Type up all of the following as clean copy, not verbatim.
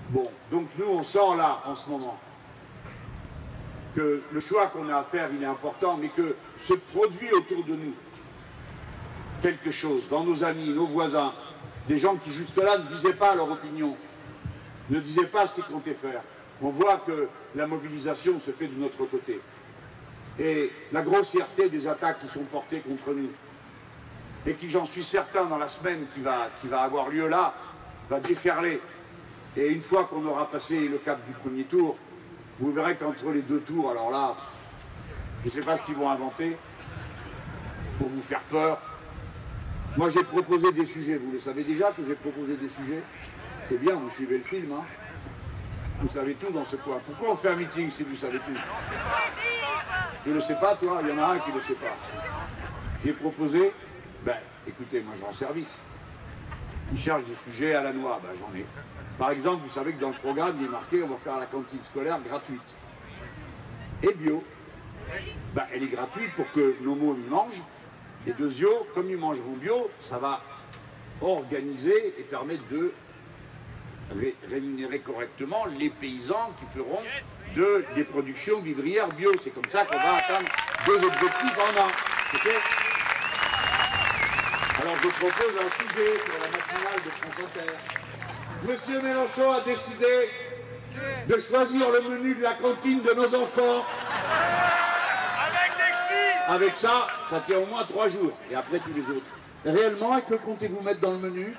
Bon, donc nous on sent là, en ce moment, que le choix qu'on a à faire, il est important, mais que se produit autour de nous quelque chose, dans nos amis, nos voisins, des gens qui jusque-là ne disaient pas leur opinion, ne disaient pas ce qu'ils comptaient faire. On voit que la mobilisation se fait de notre côté. Et la grossièreté des attaques qui sont portées contre nous, et qui, j'en suis certain, dans la semaine qui va avoir lieu là, va déferler. Et une fois qu'on aura passé le cap du premier tour, vous verrez qu'entre les deux tours, alors là, je ne sais pas ce qu'ils vont inventer pour vous faire peur. Moi, j'ai proposé des sujets. Vous le savez déjà que j'ai proposé des sujets? C'est bien, vous suivez le film, hein? Vous savez tout dans ce coin. Pourquoi on fait un meeting si vous savez tout? Tu ne le sais pas, toi? Il y en a un qui ne le sait pas. J'ai proposé, ben, écoutez, moi je rends service. Ils cherchent des sujets à la noix, ben j'en ai. Par exemple, vous savez que dans le programme, il est marqué, on va faire la cantine scolaire gratuite. Et bio. Ben, elle est gratuite pour que nos mômes y mangent. Et deuxièmement, comme ils mangeront bio, ça va organiser et permettre de rémunérer correctement les paysans qui feront des productions vivrières bio. C'est comme ça qu'on va atteindre deux objectifs en un. Okay. Alors je propose un sujet pour la matinale de France Inter. Monsieur Mélenchon a décidé de choisir le menu de la cantine de nos enfants. Avec ça, ça tient au moins 3 jours. Et après tous les autres. Réellement, et que comptez-vous mettre dans le menu?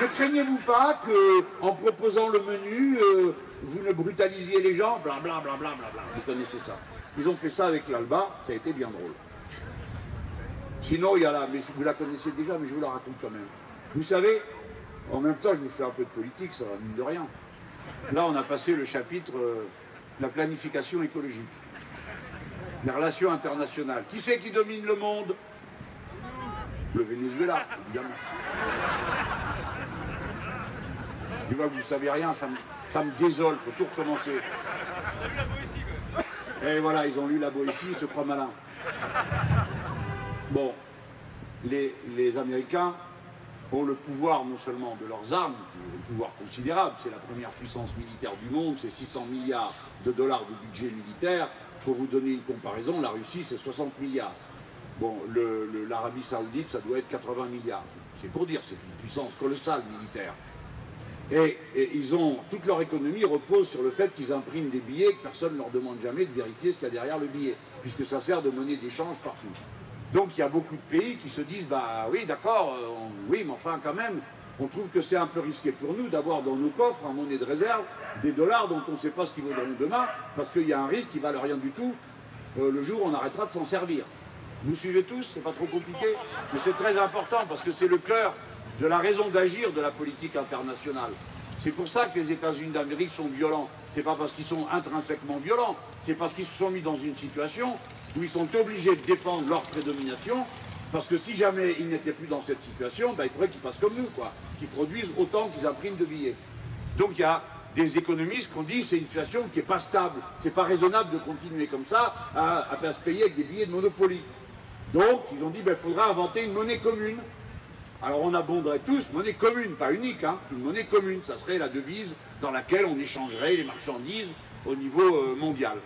Ne craignez-vous pas qu'en proposant le menu, vous ne brutalisiez les gens? Blablabla, blablabla. Vous connaissez ça. Ils ont fait ça avec l'Alba, ça a été bien drôle. Sinon, il y a là, mais vous la connaissez déjà, mais je vous la raconte quand même. Vous savez, en même temps, je vous fais un peu de politique, ça va mine de rien. Là, on a passé le chapitre de la planification écologique. Les relations internationales. Qui c'est qui domine le monde? Le Venezuela, évidemment. Je vois que vous ne savez rien, ça me désole, il faut tout recommencer. On a lu la Boétie, quoi. Et voilà, ils ont lu la Boétie, ils se croient malins. Bon, les Américains ont le pouvoir non seulement de leurs armes, un pouvoir considérable, c'est la première puissance militaire du monde, c'est 600 milliards de dollars de budget militaire. Pour vous donner une comparaison, la Russie c'est 60 milliards. Bon, l'Arabie Saoudite, ça doit être 80 milliards. C'est pour dire, c'est une puissance colossale militaire. Et ils ont, toute leur économie repose sur le fait qu'ils impriment des billets et que personne ne leur demande jamais de vérifier ce qu'il y a derrière le billet, puisque ça sert de monnaie d'échange partout. Donc il y a beaucoup de pays qui se disent, bah oui d'accord, oui mais enfin quand même, on trouve que c'est un peu risqué pour nous d'avoir dans nos coffres en monnaie de réserve des dollars dont on ne sait pas ce qu'ils vaudront demain, parce qu'il y a un risque qui ne valent rien du tout le jour où on arrêtera de s'en servir. Vous suivez tous, c'est pas trop compliqué, mais c'est très important parce que c'est le cœur de la raison d'agir de la politique internationale. C'est pour ça que les États-Unis d'Amérique sont violents. C'est pas parce qu'ils sont intrinsèquement violents, c'est parce qu'ils se sont mis dans une situation où ils sont obligés de défendre leur prédomination, parce que si jamais ils n'étaient plus dans cette situation, ben, il faudrait qu'ils fassent comme nous, quoi, qu'ils produisent autant qu'ils impriment de billets. Donc il y a des économistes qui ont dit c'est une situation qui n'est pas stable, c'est pas raisonnable de continuer comme ça à se payer avec des billets de Monopoly. Donc ils ont dit ben, il faudra inventer une monnaie commune. Alors on abonderait tous, monnaie commune, pas unique, hein, une monnaie commune, ça serait la devise dans laquelle on échangerait les marchandises au niveau mondial.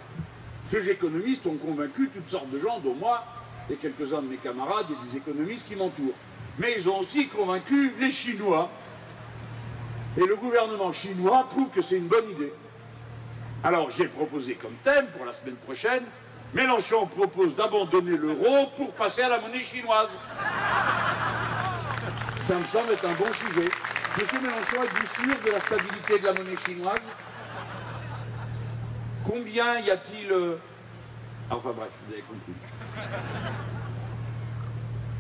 Ces économistes ont convaincu toutes sortes de gens, dont moi et quelques-uns de mes camarades et des économistes qui m'entourent. Mais ils ont aussi convaincu les Chinois. Et le gouvernement chinois trouve que c'est une bonne idée. Alors j'ai proposé comme thème pour la semaine prochaine, Mélenchon propose d'abandonner l'euro pour passer à la monnaie chinoise. Ça me semble être un bon sujet. Monsieur Mélenchon, êtes-vous sûr de la stabilité de la monnaie chinoise? Combien y a-t-il... Enfin bref, vous avez compris.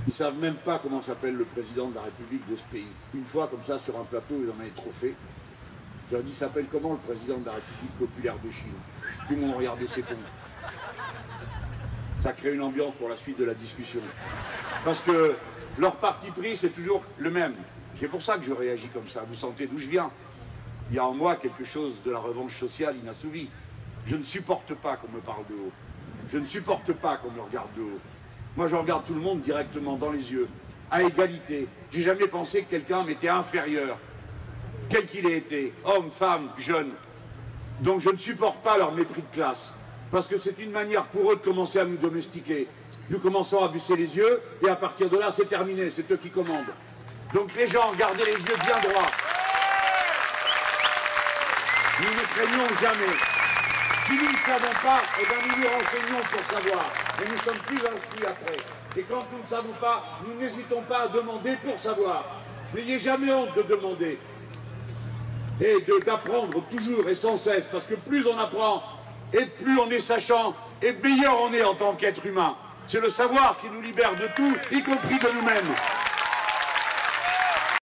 Ils ne savent même pas comment s'appelle le président de la République de ce pays. Une fois, comme ça, sur un plateau, il en a trop fait. Je leur ai dit, il s'appelle comment le président de la République populaire de Chine? Tout le monde regardait ses comptes. Ça crée une ambiance pour la suite de la discussion. Parce que leur parti pris, c'est toujours le même. C'est pour ça que je réagis comme ça. Vous sentez d'où je viens? Il y a en moi quelque chose de la revanche sociale inassouvie. Je ne supporte pas qu'on me parle de haut. Je ne supporte pas qu'on me regarde de haut. Moi, je regarde tout le monde directement dans les yeux, à égalité. J'ai jamais pensé que quelqu'un m'était inférieur. quel qu'il ait été, homme, femme, jeune. Donc je ne supporte pas leur mépris de classe, parce que c'est une manière pour eux de commencer à nous domestiquer. Nous commençons à baisser les yeux, et à partir de là, c'est terminé, c'est eux qui commandent. Donc les gens, gardez les yeux bien droits. Nous ne craignons jamais. Si nous ne savons pas, eh bien nous nous renseignons pour savoir. Et nous sommes plus instruits après. Et quand nous ne savons pas, nous n'hésitons pas à demander pour savoir. N'ayez jamais honte de demander. Et d'apprendre toujours et sans cesse. Parce que plus on apprend, et plus on est sachant, et meilleur on est en tant qu'être humain. C'est le savoir qui nous libère de tout, y compris de nous-mêmes.